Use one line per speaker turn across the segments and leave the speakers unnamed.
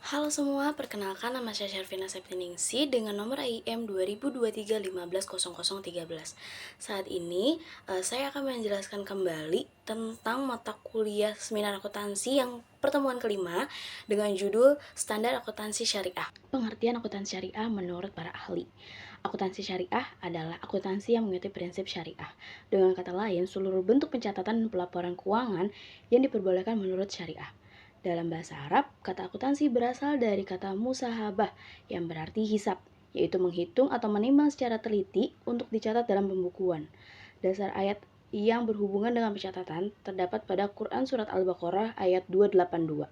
Halo semua, perkenalkan nama saya Syarvina Septiningsi dengan nomor IM 2023 150013. Saat ini saya akan menjelaskan kembali tentang mata kuliah seminar akuntansi yang pertemuan kelima dengan judul Standar Akuntansi Syariah. Pengertian akuntansi syariah menurut para ahli. Akuntansi syariah adalah akuntansi yang mengikuti prinsip syariah. Dengan kata lain, seluruh bentuk pencatatan dan pelaporan keuangan yang diperbolehkan menurut syariah. Dalam bahasa Arab, kata akuntansi berasal dari kata musahabah yang berarti hisab, yaitu menghitung atau menimbang secara teliti untuk dicatat dalam pembukuan. Dasar ayat yang berhubungan dengan pencatatan terdapat pada Quran Surat Al-Baqarah ayat 282.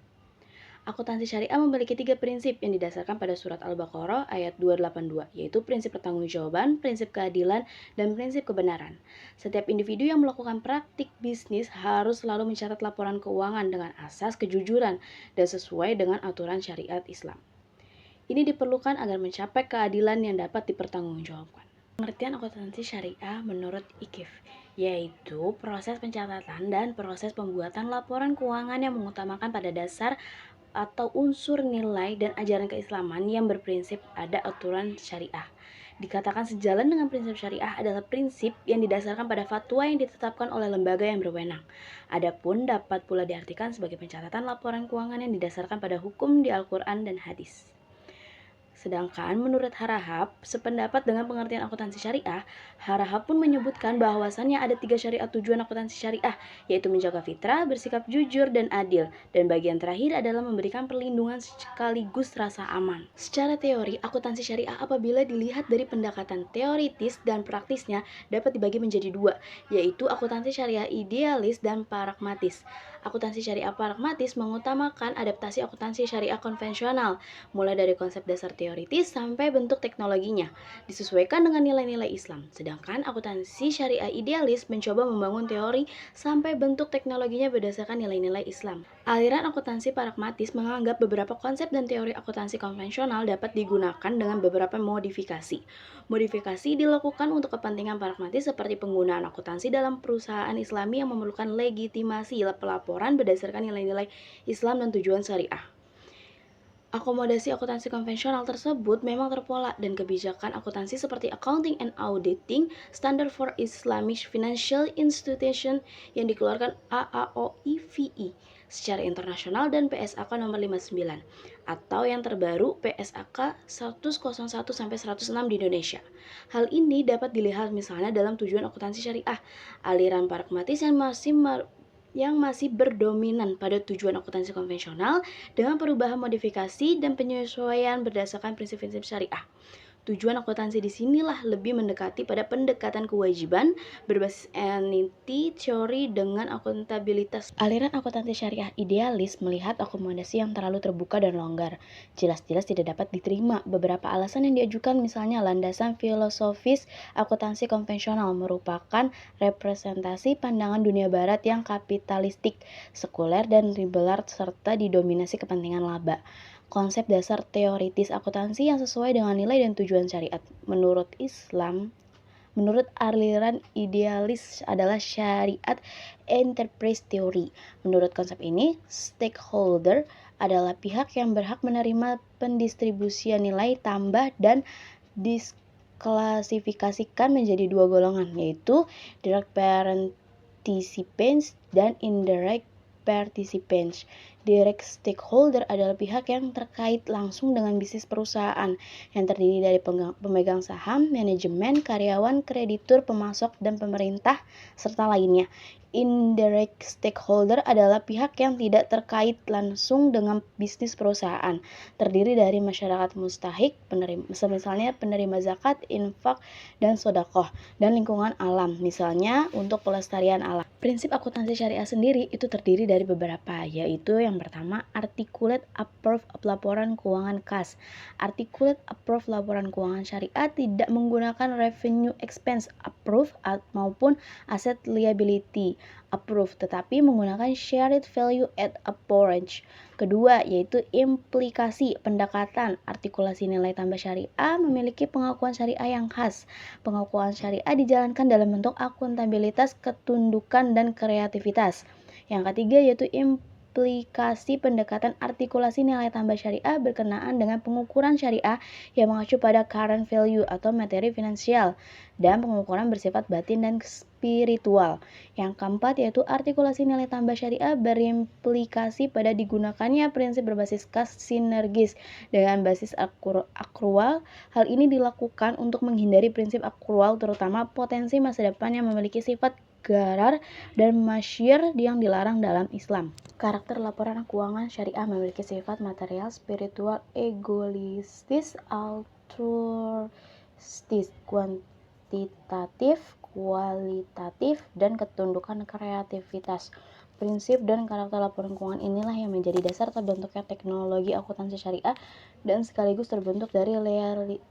Akuntansi syariah memiliki 3 prinsip yang didasarkan pada Surat Al-Baqarah ayat 282, yaitu prinsip pertanggungjawaban, prinsip keadilan, dan prinsip kebenaran. Setiap individu yang melakukan praktik bisnis harus selalu mencatat laporan keuangan dengan asas kejujuran dan sesuai dengan aturan syariat Islam. Ini diperlukan agar mencapai keadilan yang dapat dipertanggungjawabkan. Pengertian akuntansi syariah menurut IKIF, yaitu proses pencatatan dan proses pembuatan laporan keuangan yang mengutamakan pada dasar atau unsur nilai dan ajaran keislaman yang berprinsip ada aturan syariah. Dikatakan sejalan dengan prinsip syariah adalah prinsip yang didasarkan pada fatwa yang ditetapkan oleh lembaga yang berwenang. Adapun dapat pula diartikan sebagai pencatatan laporan keuangan yang didasarkan pada hukum di Al-Quran dan hadis. Sedangkan menurut Harahap, sependapat dengan pengertian akuntansi syariah, Harahap pun menyebutkan bahwasannya ada 3 syariat tujuan akuntansi syariah, yaitu menjaga fitrah, bersikap jujur dan adil, dan bagian terakhir adalah memberikan perlindungan sekaligus rasa aman. Secara teori, akuntansi syariah apabila dilihat dari pendekatan teoritis dan praktisnya dapat dibagi menjadi 2, yaitu akuntansi syariah idealis dan pragmatis. Akuntansi syariah pragmatis mengutamakan adaptasi akuntansi syariah konvensional, mulai dari konsep dasar teoritis sampai bentuk teknologinya, disesuaikan dengan nilai-nilai Islam. Sedangkan akuntansi syariah idealis mencoba membangun teori sampai bentuk teknologinya berdasarkan nilai-nilai Islam. Aliran akuntansi pragmatis menganggap beberapa konsep dan teori akuntansi konvensional dapat digunakan dengan beberapa modifikasi. Modifikasi dilakukan untuk kepentingan pragmatis seperti penggunaan akuntansi dalam perusahaan Islami yang memerlukan legitimasi pelaporan berdasarkan nilai-nilai Islam dan tujuan syariah. Akomodasi akuntansi konvensional tersebut memang terpola dan kebijakan akuntansi seperti Accounting and Auditing Standard for Islamic Financial Institution yang dikeluarkan AAOIVI secara internasional dan PSAK nomor 59 atau yang terbaru PSAK 101-106 di Indonesia. Hal ini dapat dilihat misalnya dalam tujuan akuntansi syariah, aliran pragmatis yang masih berdominan pada tujuan akuntansi konvensional dengan perubahan modifikasi dan penyesuaian berdasarkan prinsip-prinsip syariah. Tujuan akuntansi di sinilah lebih mendekati pada pendekatan kewajiban berbasis entity teori dengan akuntabilitas. Aliran akuntansi syariah idealis melihat akomodasi yang terlalu terbuka dan longgar. Jelas-jelas tidak dapat diterima. Beberapa alasan yang diajukan misalnya landasan filosofis akuntansi konvensional merupakan representasi pandangan dunia barat yang kapitalistik, sekuler dan liberal serta didominasi kepentingan laba. Konsep dasar teoritis akuntansi yang sesuai dengan nilai dan tujuan syariat. Menurut aliran idealis adalah syariat enterprise theory. Menurut konsep ini, stakeholder adalah pihak yang berhak menerima pendistribusian nilai tambah dan diklasifikasikan menjadi 2 golongan, yaitu direct participants dan indirect participants. Direct stakeholder adalah pihak yang terkait langsung dengan bisnis perusahaan, yang terdiri dari pemegang saham, manajemen, karyawan, kreditur, pemasok, dan pemerintah, serta lainnya. Indirect stakeholder adalah pihak yang tidak terkait langsung dengan bisnis perusahaan, terdiri dari masyarakat mustahik, misalnya penerima zakat, infak, dan sodakoh, dan lingkungan alam, misalnya untuk pelestarian alam. Prinsip akuntansi syariah sendiri itu terdiri dari beberapa, yaitu yang pertama, articulate approve laporan keuangan kas. Articulate approve laporan keuangan syariah tidak menggunakan revenue expense approve maupun asset liability approve, tetapi menggunakan shared value at approach. Kedua, yaitu implikasi pendekatan. Artikulasi nilai tambah syariah memiliki pengakuan syariah yang khas. Pengakuan syariah dijalankan dalam bentuk akuntabilitas, ketundukan, dan kreativitas. Yang ketiga yaitu aplikasi pendekatan artikulasi nilai tambah syariah berkenaan dengan pengukuran syariah yang mengacu pada current value atau materi finansial dan pengukuran bersifat batin dan spiritual. Yang keempat yaitu artikulasi nilai tambah syariah berimplikasi pada digunakannya prinsip berbasis kas sinergis dengan basis akrual. Hal ini dilakukan untuk menghindari prinsip akrual terutama potensi masa depan yang memiliki sifat garar dan masyir yang dilarang dalam Islam. Karakter laporan keuangan syariah memiliki sifat material, spiritual, egoistis, altruistis, kuantitatif, kualitatif, dan ketundukan kreativitas. Prinsip dan karakter laporan keuangan inilah yang menjadi dasar terbentuknya teknologi akuntansi syariah dan sekaligus terbentuk dari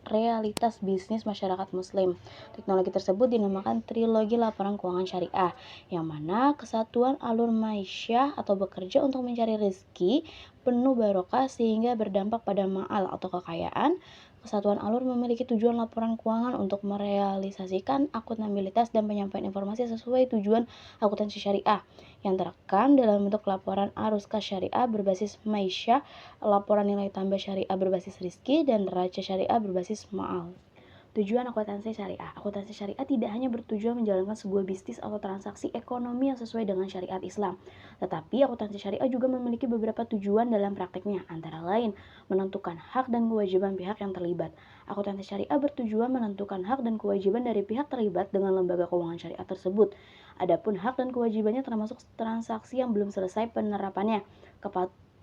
realitas bisnis masyarakat muslim. Teknologi tersebut dinamakan trilogi laporan keuangan syariah, yang mana kesatuan alur maisyah atau bekerja untuk mencari rezeki penuh barokah sehingga berdampak pada ma'al atau kekayaan. Kesatuan alur memiliki tujuan laporan keuangan untuk merealisasikan akuntabilitas dan penyampaian informasi sesuai tujuan akuntansi syariah yang terekam dalam bentuk laporan arus kas syariah berbasis maisyah, laporan nilai tambah syariah berbasis rizki, dan neraca syariah berbasis ma'al. Tujuan akuntansi syariah. Akuntansi syariah tidak hanya bertujuan menjalankan sebuah bisnis atau transaksi ekonomi yang sesuai dengan syariat Islam, tetapi akuntansi syariah juga memiliki beberapa tujuan dalam prakteknya, antara lain menentukan hak dan kewajiban pihak yang terlibat. Akuntansi syariah bertujuan menentukan hak dan kewajiban dari pihak terlibat dengan lembaga keuangan syariah tersebut. Adapun hak dan kewajibannya termasuk transaksi yang belum selesai penerapannya,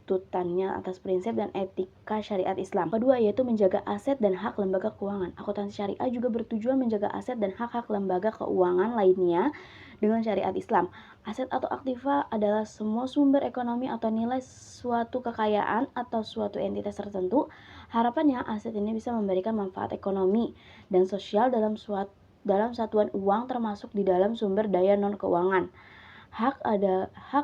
tuntutannya atas prinsip dan etika syariat Islam. Kedua yaitu menjaga aset dan hak lembaga keuangan. Akuntansi syariah juga bertujuan menjaga aset dan hak-hak lembaga keuangan lainnya dengan syariat Islam. Aset atau aktiva adalah semua sumber ekonomi atau nilai suatu kekayaan atau suatu entitas tertentu. Harapannya aset ini bisa memberikan manfaat ekonomi dan sosial dalam satuan uang termasuk di dalam sumber daya non-keuangan. Hak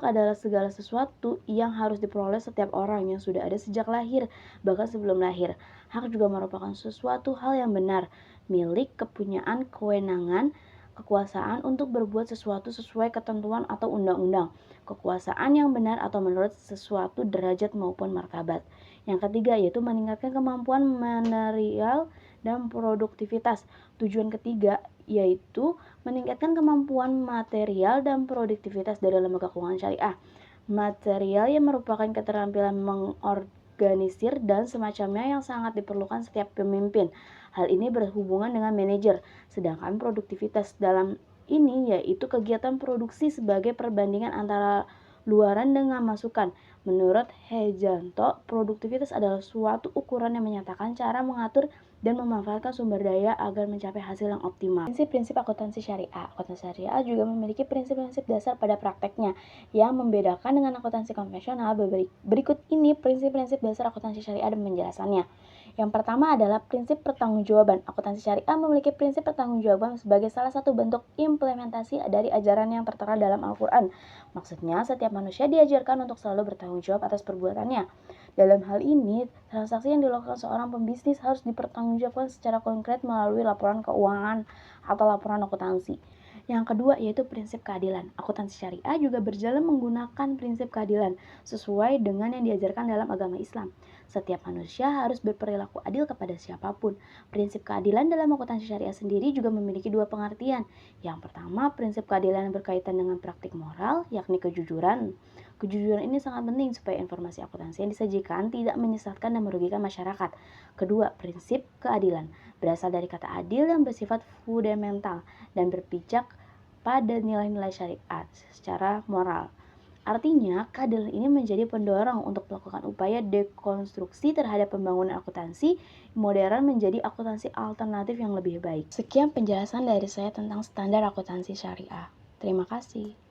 adalah segala sesuatu yang harus diperoleh setiap orang yang sudah ada sejak lahir, bahkan sebelum lahir. Hak juga merupakan sesuatu hal yang benar, milik, kepunyaan, kewenangan, kekuasaan untuk berbuat sesuatu sesuai ketentuan atau undang-undang. Kekuasaan yang benar atau menurut sesuatu derajat maupun martabat. Yang ketiga yaitu meningkatkan kemampuan manerial dan produktivitas. Tujuan ketiga yaitu meningkatkan kemampuan material dan produktivitas dari lembaga keuangan syariah. Material yang merupakan keterampilan mengorganisir dan semacamnya yang sangat diperlukan setiap pemimpin. Hal ini berhubungan dengan manajer. Sedangkan produktivitas dalam ini yaitu kegiatan produksi sebagai perbandingan antara luaran dengan masukan. Menurut Hejanto, produktivitas adalah suatu ukuran yang menyatakan cara mengatur dan memanfaatkan sumber daya agar mencapai hasil yang optimal. Prinsip-prinsip akuntansi syariah. Akuntansi syariah juga memiliki prinsip-prinsip dasar pada prakteknya yang membedakan dengan akuntansi konvensional. Berikut ini prinsip-prinsip dasar akuntansi syariah dan penjelasannya. Yang pertama adalah prinsip pertanggungjawaban. Akuntansi syariah memiliki prinsip pertanggungjawaban sebagai salah satu bentuk implementasi dari ajaran yang tertera dalam Al-Quran. Maksudnya, setiap manusia diajarkan untuk selalu bertanggung jawab atas perbuatannya. Dalam hal ini, transaksi yang dilakukan seorang pembisnis harus dipertanggungjawabkan secara konkret melalui laporan keuangan atau laporan akuntansi. Yang kedua yaitu prinsip keadilan. Akuntansi syariah juga berjalan menggunakan prinsip keadilan sesuai dengan yang diajarkan dalam agama Islam. Setiap manusia harus berperilaku adil kepada siapapun. Prinsip keadilan dalam akuntansi syariah sendiri juga memiliki dua pengertian. Yang pertama, prinsip keadilan berkaitan dengan praktik moral, yakni kejujuran. Kejujuran ini sangat penting supaya informasi akuntansi yang disajikan tidak menyesatkan dan merugikan masyarakat. Kedua, prinsip keadilan berasal dari kata adil yang bersifat fundamental dan berpijak pada nilai-nilai syariat secara moral. Artinya, keadilan ini menjadi pendorong untuk melakukan upaya dekonstruksi terhadap pembangunan akuntansi modern menjadi akuntansi alternatif yang lebih baik. Sekian penjelasan dari saya tentang standar akuntansi syariah. Terima kasih.